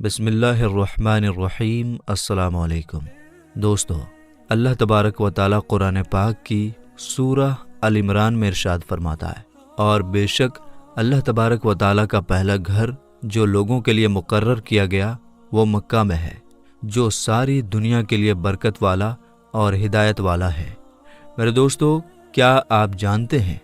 بسم اللہ الرحمن الرحیم۔ السلام علیکم دوستو، اللہ تبارک و تعالیٰ قرآن پاک کی سورہ ال عمران میں ارشاد فرماتا ہے، اور بے شک اللہ تبارک و تعالیٰ کا پہلا گھر جو لوگوں کے لیے مقرر کیا گیا وہ مکہ میں ہے، جو ساری دنیا کے لیے برکت والا اور ہدایت والا ہے۔ میرے دوستو، کیا آپ جانتے ہیں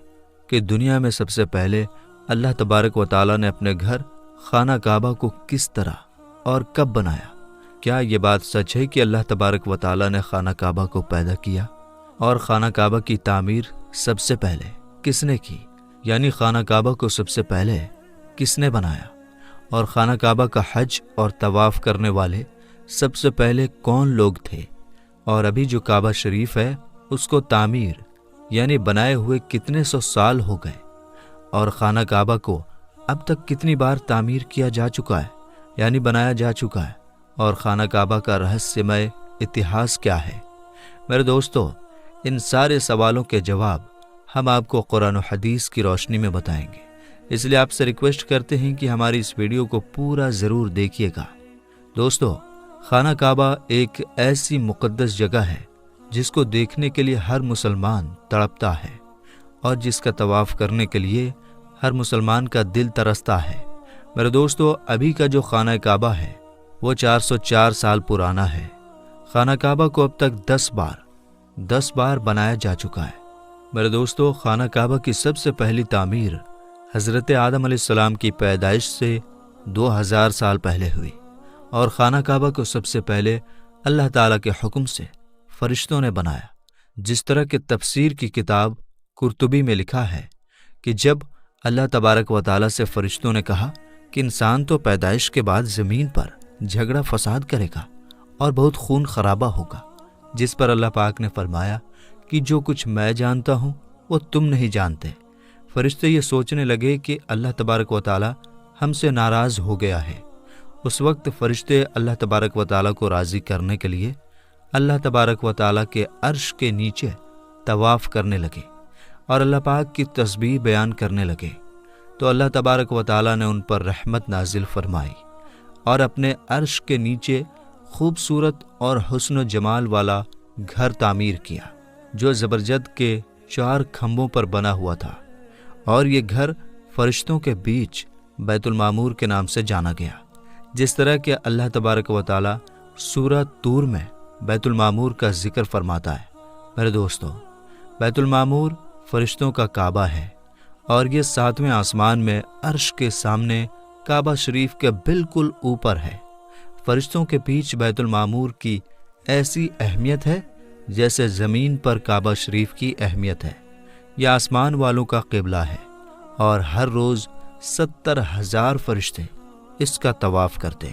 کہ دنیا میں سب سے پہلے اللہ تبارک و تعالیٰ نے اپنے گھر خانہ کعبہ کو کس طرح اور کب بنایا؟ کیا یہ بات سچ ہے کہ اللہ تبارک و تعالیٰ نے خانہ کعبہ کو پیدا کیا؟ اور خانہ کعبہ کی تعمیر سب سے پہلے کس نے کی؟ یعنی خانہ کعبہ کو سب سے پہلے کس نے بنایا؟ اور خانہ کعبہ کا حج اور طواف کرنے والے سب سے پہلے کون لوگ تھے؟ اور ابھی جو کعبہ شریف ہے اس کو تعمیر یعنی بنائے ہوئے کتنے سو سال ہو گئے؟ اور خانہ کعبہ کو اب تک کتنی بار تعمیر کیا جا چکا ہے یعنی بنایا جا چکا ہے؟ اور خانہ کعبہ کا رہسیمئے اتہاس کیا ہے؟ میرے دوستو، ان سارے سوالوں کے جواب ہم آپ کو قرآن و حدیث کی روشنی میں بتائیں گے، اس لیے آپ سے ریکویسٹ کرتے ہیں کہ ہماری اس ویڈیو کو پورا ضرور دیکھیے گا۔ دوستو، خانہ کعبہ ایک ایسی مقدس جگہ ہے جس کو دیکھنے کے لیے ہر مسلمان تڑپتا ہے، اور جس کا طواف کرنے کے لیے ہر مسلمان کا دل ترستا ہے۔ میرے دوستو، ابھی کا جو خانہ کعبہ ہے وہ 404 سال پرانا ہے۔ خانہ کعبہ کو اب تک 10 بار بنایا جا چکا ہے۔ میرے دوستو، خانہ کعبہ کی سب سے پہلی تعمیر حضرت آدم علیہ السلام کی پیدائش سے 2000 سال پہلے ہوئی، اور خانہ کعبہ کو سب سے پہلے اللہ تعالیٰ کے حکم سے فرشتوں نے بنایا، جس طرح کہ تفسیر کی کتاب قرطبی میں لکھا ہے کہ جب اللہ تبارک و تعالیٰ سے فرشتوں نے کہا کہ انسان تو پیدائش کے بعد زمین پر جھگڑا فساد کرے گا اور بہت خون خرابہ ہوگا، جس پر اللہ پاک نے فرمایا کہ جو کچھ میں جانتا ہوں وہ تم نہیں جانتے۔ فرشتے یہ سوچنے لگے کہ اللہ تبارک و تعالیٰ ہم سے ناراض ہو گیا ہے۔ اس وقت فرشتے اللہ تبارک و تعالیٰ کو راضی کرنے کے لیے اللہ تبارک و تعالیٰ کے عرش کے نیچے طواف کرنے لگے اور اللہ پاک کی تسبیح بیان کرنے لگے، تو اللہ تبارک و تعالیٰ نے ان پر رحمت نازل فرمائی اور اپنے عرش کے نیچے خوبصورت اور حسن و جمال والا گھر تعمیر کیا، جو زبرجد کے 4 کھمبوں پر بنا ہوا تھا، اور یہ گھر فرشتوں کے بیچ بیت المعمور کے نام سے جانا گیا، جس طرح کہ اللہ تبارک و تعالیٰ سورہ طور میں بیت المعمور کا ذکر فرماتا ہے۔ میرے دوستو، بیت المعمور فرشتوں کا کعبہ ہے، اور یہ 7ویں آسمان میں عرش کے سامنے کعبہ شریف کے بالکل اوپر ہے۔ فرشتوں کے بیچ بیت المعمور کی ایسی اہمیت ہے جیسے زمین پر کعبہ شریف کی اہمیت ہے۔ یہ آسمان والوں کا قبلہ ہے، اور ہر روز 70,000 فرشتے اس کا طواف کرتے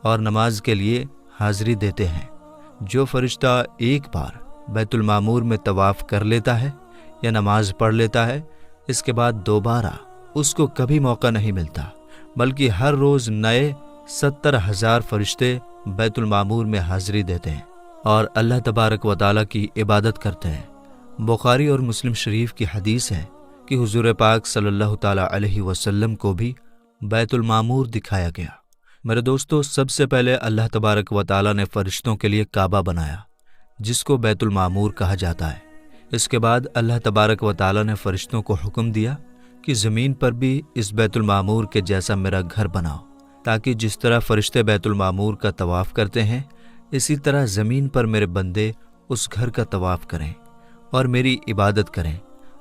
اور نماز کے لیے حاضری دیتے ہیں۔ جو فرشتہ ایک بار بیت المعمور میں طواف کر لیتا ہے یا نماز پڑھ لیتا ہے، اس کے بعد دوبارہ اس کو کبھی موقع نہیں ملتا، بلکہ ہر روز نئے 70,000 فرشتے بیت المعمور میں حاضری دیتے ہیں اور اللہ تبارک و تعالیٰ کی عبادت کرتے ہیں۔ بخاری اور مسلم شریف کی حدیث ہے کہ حضور پاک صلی اللہ تعالیٰ علیہ وسلم کو بھی بیت المعمور دکھایا گیا۔ میرے دوستو، سب سے پہلے اللہ تبارک و تعالیٰ نے فرشتوں کے لیے کعبہ بنایا، جس کو بیت المعمور کہا جاتا ہے۔ اس کے بعد اللہ تبارک و تعالیٰ نے فرشتوں کو حکم دیا کہ زمین پر بھی اس بیت المعمور کے جیسا میرا گھر بناؤ، تاکہ جس طرح فرشتے بیت المعمور کا طواف کرتے ہیں، اسی طرح زمین پر میرے بندے اس گھر کا طواف کریں اور میری عبادت کریں۔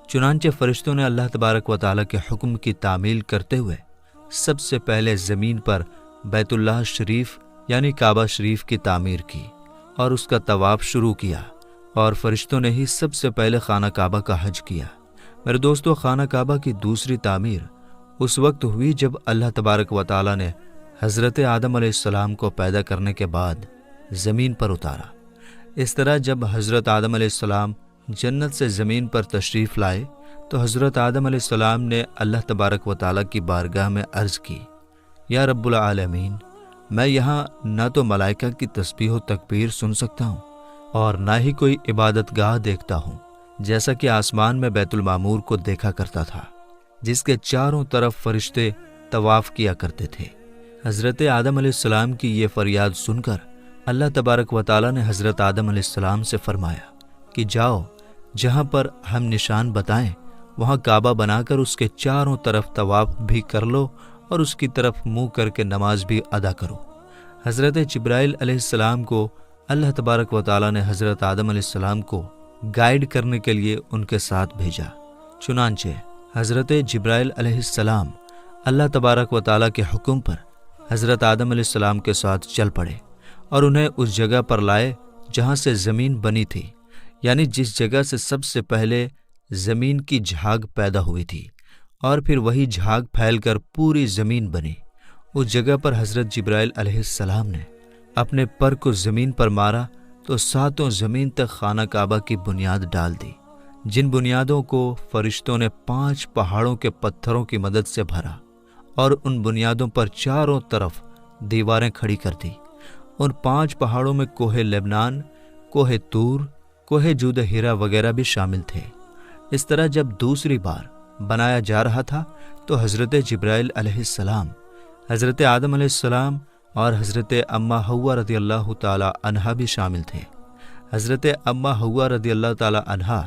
چنانچہ فرشتوں نے اللہ تبارک و تعالیٰ کے حکم کی تعمیل کرتے ہوئے سب سے پہلے زمین پر بیت اللہ شریف یعنی کعبہ شریف کی تعمیر کی اور اس کا طواف شروع کیا، اور فرشتوں نے ہی سب سے پہلے خانہ کعبہ کا حج کیا۔ میرے دوستو، خانہ کعبہ کی دوسری تعمیر اس وقت ہوئی جب اللہ تبارک و تعالیٰ نے حضرت آدم علیہ السلام کو پیدا کرنے کے بعد زمین پر اتارا۔ اس طرح جب حضرت آدم علیہ السلام جنت سے زمین پر تشریف لائے تو حضرت آدم علیہ السلام نے اللہ تبارک و تعالیٰ کی بارگاہ میں عرض کی، یا رب العالمین، میں یہاں نہ تو ملائکہ کی تسبیح و تکبیر سن سکتا ہوں اور نہ ہی کوئی عبادت گاہ دیکھتا ہوں، جیسا کہ آسمان میں بیت المعمور کو دیکھا کرتا تھا، جس کے چاروں طرف فرشتے طواف کیا کرتے تھے۔ حضرت آدم علیہ السلام کی یہ فریاد سن کر اللہ تبارک و تعالیٰ نے حضرت آدم علیہ السلام سے فرمایا کہ جاؤ، جہاں پر ہم نشان بتائیں وہاں کعبہ بنا کر اس کے چاروں طرف طواف بھی کر لو اور اس کی طرف منہ کر کے نماز بھی ادا کرو۔ حضرت جبرائیل علیہ السلام کو اللہ تبارک و تعالیٰ نے حضرت آدم علیہ السلام کو گائیڈ کرنے کے لیے ان کے ساتھ بھیجا۔ چنانچہ حضرت جبرائیل علیہ السلام اللہ تبارک و تعالیٰ کے حکم پر حضرت آدم علیہ السلام کے ساتھ چل پڑے اور انہیں اس جگہ پر لائے جہاں سے زمین بنی تھی، یعنی جس جگہ سے سب سے پہلے زمین کی جھاگ پیدا ہوئی تھی، اور پھر وہی جھاگ پھیل کر پوری زمین بنی۔ اس جگہ پر حضرت جبرائیل علیہ السلام نے اپنے پر کو زمین پر مارا تو ساتوں زمین تک خانہ کعبہ کی بنیاد ڈال دی، جن بنیادوں کو فرشتوں نے 5 پہاڑوں کے پتھروں کی مدد سے بھرا اور ان بنیادوں پر چاروں طرف دیواریں کھڑی کر دی۔ ان 5 پہاڑوں میں کوہ لبنان، کوہ طور، کوہ جود ہیرا وغیرہ بھی شامل تھے۔ اس طرح جب دوسری بار بنایا جا رہا تھا تو حضرت جبرائیل علیہ السلام، حضرت آدم علیہ السلام اور حضرت اماں حوا رضی اللہ تعالی عنہا بھی شامل تھے۔ حضرت اماں حوا رضی اللہ تعالی عنہا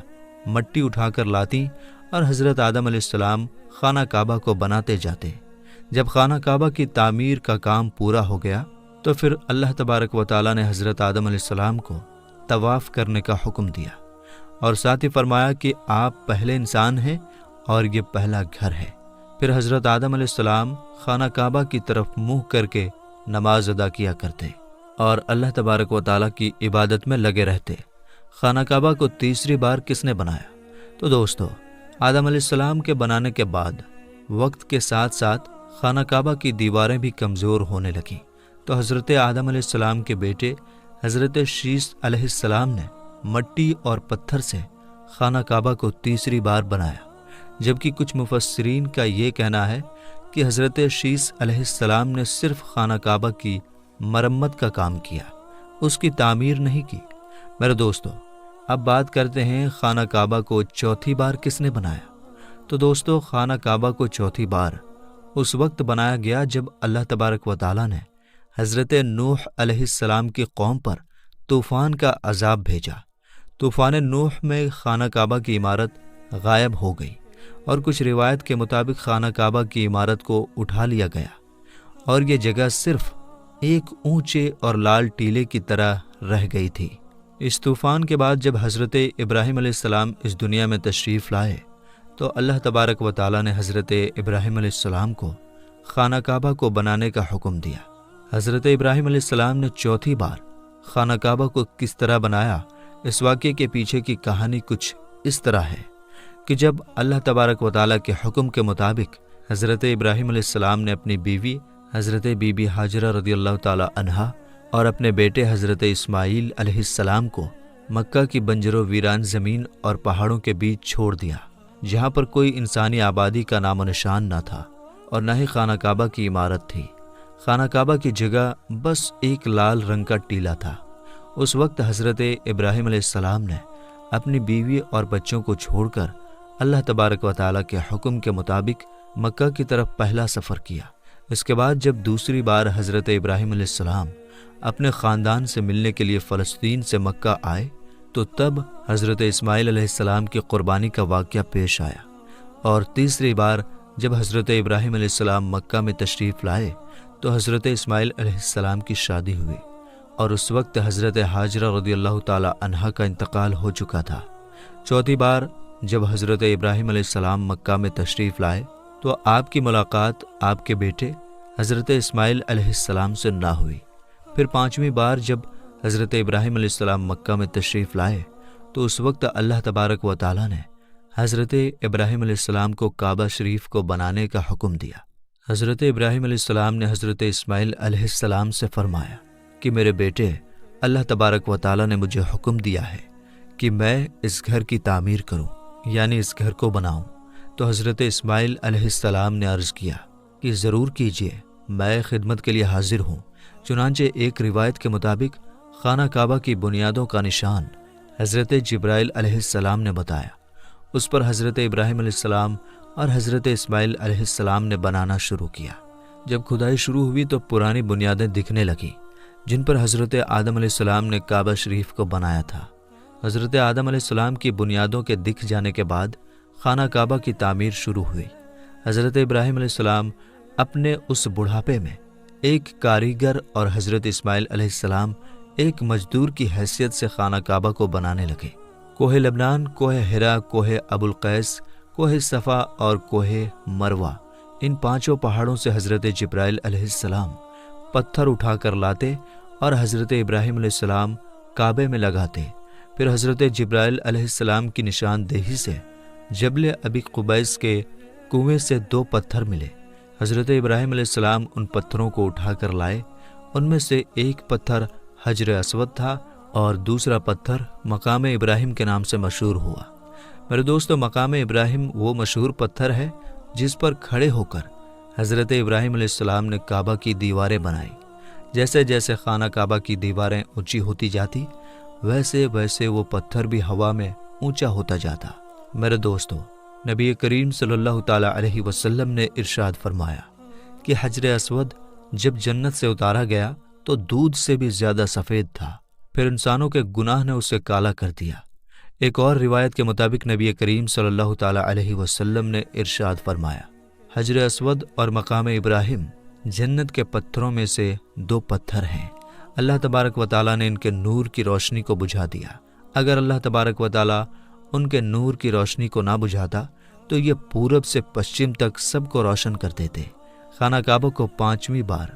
مٹی اٹھا کر لاتی اور حضرت آدم علیہ السلام خانہ کعبہ کو بناتے جاتے۔ جب خانہ کعبہ کی تعمیر کا کام پورا ہو گیا تو پھر اللہ تبارک و تعالیٰ نے حضرت آدم علیہ السلام کو طواف کرنے کا حکم دیا اور ساتھ ہی فرمایا کہ آپ پہلے انسان ہیں اور یہ پہلا گھر ہے۔ پھر حضرت آدم علیہ السلام خانہ کعبہ کی طرف منہ کر کے نماز ادا کیا کرتے اور اللہ تبارک و تعالیٰ کی عبادت میں لگے رہتے۔ خانہ کعبہ کو تیسری بار کس نے بنایا؟ تو دوستو، آدم علیہ السلام کے بنانے کے بعد وقت کے ساتھ ساتھ خانہ کعبہ کی دیواریں بھی کمزور ہونے لگیں، تو حضرت آدم علیہ السلام کے بیٹے حضرت شیث علیہ السلام نے مٹی اور پتھر سے خانہ کعبہ کو تیسری بار بنایا، جبکہ کچھ مفسرین کا یہ کہنا ہے کہ حضرت شیث علیہ السلام نے صرف خانہ کعبہ کی مرمت کا کام کیا، اس کی تعمیر نہیں کی۔ میرے دوستو، اب بات کرتے ہیں خانہ کعبہ کو چوتھی بار کس نے بنایا؟ تو دوستو، خانہ کعبہ کو چوتھی بار اس وقت بنایا گیا جب اللہ تبارک و تعالیٰ نے حضرت نوح علیہ السلام کی قوم پر طوفان کا عذاب بھیجا۔ طوفان نوح میں خانہ کعبہ کی عمارت غائب ہو گئی اور کچھ روایت کے مطابق خانہ کعبہ کی عمارت کو اٹھا لیا گیا اور یہ جگہ صرف ایک اونچے اور لال ٹیلے کی طرح رہ گئی تھی۔ اس طوفان کے بعد جب حضرت ابراہیم علیہ السلام اس دنیا میں تشریف لائے تو اللہ تبارک و تعالیٰ نے حضرت ابراہیم علیہ السلام کو خانہ کعبہ کو بنانے کا حکم دیا۔ حضرت ابراہیم علیہ السلام نے چوتھی بار خانہ کعبہ کو کس طرح بنایا، اس واقعے کے پیچھے کی کہانی کچھ اس طرح ہے کہ جب اللہ تبارک و تعالیٰ کے حکم کے مطابق حضرت ابراہیم علیہ السلام نے اپنی بیوی حضرت بی بی ہاجرہ رضی اللہ تعالی عنہا اور اپنے بیٹے حضرت اسماعیل علیہ السلام کو مکہ کی بنجر و ویران زمین اور پہاڑوں کے بیچ چھوڑ دیا، جہاں پر کوئی انسانی آبادی کا نام و نشان نہ تھا اور نہ ہی خانہ کعبہ کی عمارت تھی۔ خانہ کعبہ کی جگہ بس ایک لال رنگ کا ٹیلا تھا۔ اس وقت حضرت ابراہیم علیہ السلام نے اپنی بیوی اور بچوں کو چھوڑ کر اللہ تبارک و تعالیٰ کے حکم کے مطابق مکہ کی طرف پہلا سفر کیا۔ اس کے بعد جب دوسری بار حضرت ابراہیم علیہ السلام اپنے خاندان سے ملنے کے لیے فلسطین سے مکہ آئے تو تب حضرت اسماعیل علیہ السلام کی قربانی کا واقعہ پیش آیا، اور تیسری بار جب حضرت ابراہیم علیہ السلام مکہ میں تشریف لائے تو حضرت اسماعیل علیہ السلام کی شادی ہوئی، اور اس وقت حضرت ہاجرہ رضی اللہ تعالی عنہا کا انتقال ہو چکا تھا۔ چوتھی بار جب حضرت ابراہیم علیہ السلام مکہ میں تشریف لائے تو آپ کی ملاقات آپ کے بیٹے حضرت اسماعیل علیہ السلام سے نہ ہوئی۔ پھر پانچویں بار جب حضرت ابراہیم علیہ السلام مکہ میں تشریف لائے تو اس وقت اللہ تبارک و تعالیٰ نے حضرت ابراہیم علیہ السلام کو کعبہ شریف کو بنانے کا حکم دیا۔ حضرت ابراہیم علیہ السلام نے حضرت اسماعیل علیہ السلام سے فرمایا کہ میرے بیٹے، اللہ تبارک و تعالیٰ نے مجھے حکم دیا ہے کہ میں اس گھر کی تعمیر کروں، یعنی اس گھر کو بناؤں۔ تو حضرت اسماعیل علیہ السلام نے عرض کیا کہ ضرور کیجیے، میں خدمت کے لیے حاضر ہوں۔ چنانچہ ایک روایت کے مطابق خانہ کعبہ کی بنیادوں کا نشان حضرت جبرائیل علیہ السلام نے بتایا، اس پر حضرت ابراہیم علیہ السلام اور حضرت اسماعیل علیہ السلام نے بنانا شروع کیا۔ جب کھدائی شروع ہوئی تو پرانی بنیادیں دکھنے لگیں جن پر حضرت آدم علیہ السلام نے کعبہ شریف کو بنایا تھا۔ حضرت آدم علیہ السلام کی بنیادوں کے دکھ جانے کے بعد خانہ کعبہ کی تعمیر شروع ہوئی۔ حضرت ابراہیم علیہ السلام اپنے اس بڑھاپے میں ایک کاریگر اور حضرت اسماعیل علیہ السلام ایک مزدور کی حیثیت سے خانہ کعبہ کو بنانے لگے۔ کوہ لبنان، کوہ ہرا، کوہ ابو القیس، کوہ صفا اور کوہ مروہ، ان پانچوں پہاڑوں سے حضرت جبرائیل علیہ السلام پتھر اٹھا کر لاتے اور حضرت ابراہیم علیہ السلام کعبے میں لگاتے۔ پھر حضرت جبرائیل علیہ السلام کی نشاندہی سے جبل ابی قبیس کے کنویں سے 2 پتھر ملے۔ حضرت ابراہیم علیہ السلام ان پتھروں کو اٹھا کر لائے۔ ان میں سے ایک پتھر حجر اسود تھا اور دوسرا پتھر مقام ابراہیم کے نام سے مشہور ہوا۔ میرے دوستو، مقام ابراہیم وہ مشہور پتھر ہے جس پر کھڑے ہو کر حضرت ابراہیم علیہ السلام نے کعبہ کی دیواریں بنائی۔ جیسے جیسے خانہ کعبہ کی دیواریں اونچی ہوتی جاتی، ویسے ویسے وہ پتھر بھی ہوا میں اونچا ہوتا جاتا۔ میرے دوستو، نبی کریم صلی اللہ تعالیٰ علیہ وسلم نے ارشاد فرمایا کہ حجر اسود جب جنت سے اتارا گیا تو دودھ سے بھی زیادہ سفید تھا، پھر انسانوں کے گناہ نے اسے کالا کر دیا۔ ایک اور روایت کے مطابق نبی کریم صلی اللہ تعالیٰ علیہ وسلم نے ارشاد فرمایا، حجر اسود اور مقام ابراہیم جنت کے پتھروں میں سے 2 پتھر ہیں۔ اللہ تبارک و تعالیٰ نے ان کے نور کی روشنی کو بجھا دیا۔ اگر اللہ تبارک و تعالیٰ ان کے نور کی روشنی کو نہ بجھاتا تو یہ پورب سے پشچم تک سب کو روشن کر دیتے۔ خانہ کعبہ کو 5ویں بار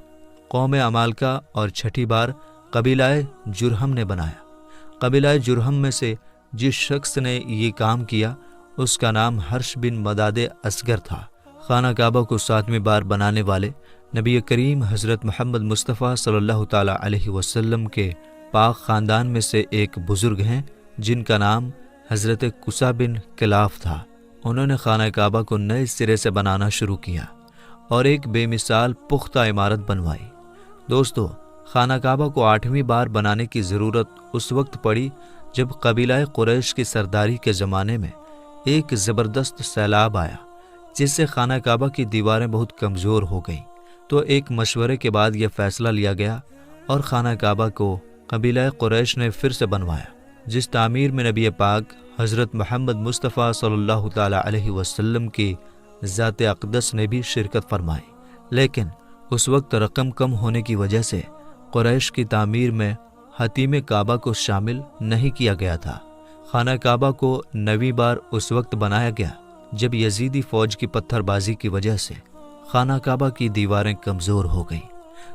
قوم عمالقہ اور 6ٹھی بار قبیلہ جرہم نے بنایا۔ قبیلہ جرہم میں سے جس شخص نے یہ کام کیا اس کا نام حرش بن مداد اصغر تھا۔ خانہ کعبہ کو 7ویں بار بنانے والے نبی کریم حضرت محمد مصطفیٰ صلی اللہ تعالیٰ علیہ وسلم کے پاک خاندان میں سے ایک بزرگ ہیں جن کا نام حضرت قصہ بن کلاف تھا۔ انہوں نے خانہ کعبہ کو نئے سرے سے بنانا شروع کیا اور ایک بے مثال پختہ عمارت بنوائی۔ دوستو، خانہ کعبہ کو 8ویں بار بنانے کی ضرورت اس وقت پڑی جب قبیلہ قریش کی سرداری کے زمانے میں ایک زبردست سیلاب آیا جس سے خانہ کعبہ کی دیواریں بہت کمزور ہو گئیں۔ تو ایک مشورے کے بعد یہ فیصلہ لیا گیا اور خانہ کعبہ کو قبیلہ قریش نے پھر سے بنوایا، جس تعمیر میں نبی پاک حضرت محمد مصطفیٰ صلی اللہ تعالیٰ علیہ وسلم کی ذات اقدس نے بھی شرکت فرمائی۔ لیکن اس وقت رقم کم ہونے کی وجہ سے قریش کی تعمیر میں حتیم کعبہ کو شامل نہیں کیا گیا تھا۔ خانہ کعبہ کو 9ویں بار اس وقت بنایا گیا جب یزیدی فوج کی پتھر بازی کی وجہ سے خانہ کعبہ کی دیواریں کمزور ہو گئیں،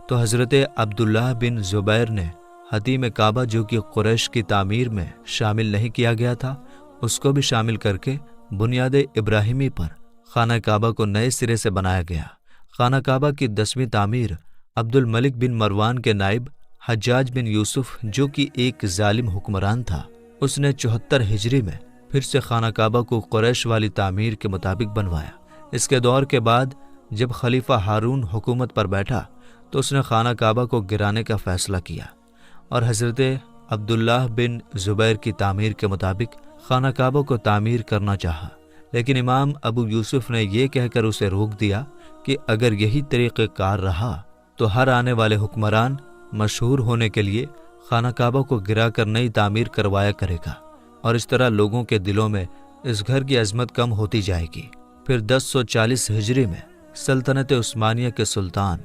تو حضرت عبداللہ بن زبیر نے حتیم کعبہ جو کہ قریش کی تعمیر میں شامل نہیں کیا گیا تھا اس کو بھی شامل کر کے بنیاد ابراہیمی پر خانہ کعبہ کو نئے سرے سے بنایا گیا۔ خانہ کعبہ کی 10ویں تعمیر عبد الملک بن مروان کے نائب حجاج بن یوسف جو کہ ایک ظالم حکمران تھا، اس نے 74 ہجری میں پھر سے خانہ کعبہ کو قریش والی تعمیر کے مطابق بنوایا۔ اس کے دور کے بعد جب خلیفہ ہارون حکومت پر بیٹھا تو اس نے خانہ کعبہ کو گرانے کا فیصلہ کیا اور حضرت عبداللہ بن زبیر کی تعمیر کے مطابق خانہ کعبہ کو تعمیر کرنا چاہا، لیکن امام ابو یوسف نے یہ کہہ کر اسے روک دیا کہ اگر یہی طریقہ کار رہا تو ہر آنے والے حکمران مشہور ہونے کے لیے خانہ کعبہ کو گرا کر نئی تعمیر کروایا کرے گا اور اس طرح لوگوں کے دلوں میں اس گھر کی عظمت کم ہوتی جائے گی۔ پھر 1040 ہجری میں سلطنت عثمانیہ کے سلطان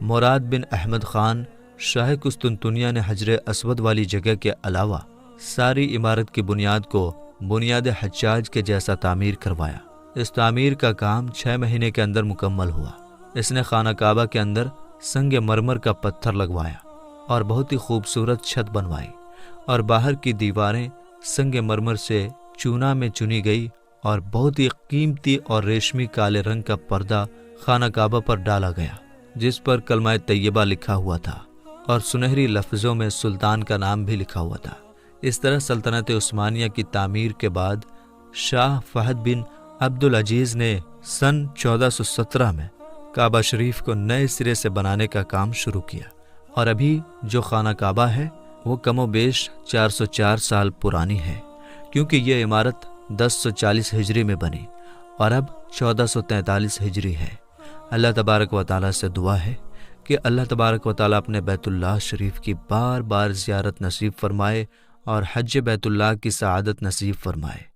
مراد بن احمد خان شاہ قسطنطنیہ نے حجر اسود والی جگہ کے علاوہ ساری عمارت کی بنیاد کو بنیاد حجاج کے جیسا تعمیر کروایا۔ اس تعمیر کا کام 6 مہینے کے اندر مکمل ہوا۔ اس نے خانہ کعبہ کے اندر سنگ مرمر کا پتھر لگوایا اور بہت ہی خوبصورت چھت بنوائی اور باہر کی دیواریں سنگ مرمر سے چونا میں چنی گئی اور بہت ہی قیمتی اور ریشمی کالے رنگ کا پردہ خانہ کعبہ پر ڈالا گیا جس پر کلمہ طیبہ لکھا ہوا تھا اور سنہری لفظوں میں سلطان کا نام بھی لکھا ہوا تھا۔ اس طرح سلطنت عثمانیہ کی تعمیر کے بعد شاہ فہد بن عبد العزیز نے سن 1417 میں کعبہ شریف کو نئے سرے سے بنانے کا کام شروع کیا اور ابھی جو خانہ کعبہ ہے وہ کم و بیش 404 سال پرانی ہے، کیونکہ یہ عمارت 1040 ہجری میں بنی اور اب 1443 ہجری ہے۔ اللہ تبارک و تعالیٰ سے دعا ہے کہ اللہ تبارک و تعالیٰ اپنے بیت اللہ شریف کی بار بار زیارت نصیب فرمائے اور حج بیت اللہ کی سعادت نصیب فرمائے۔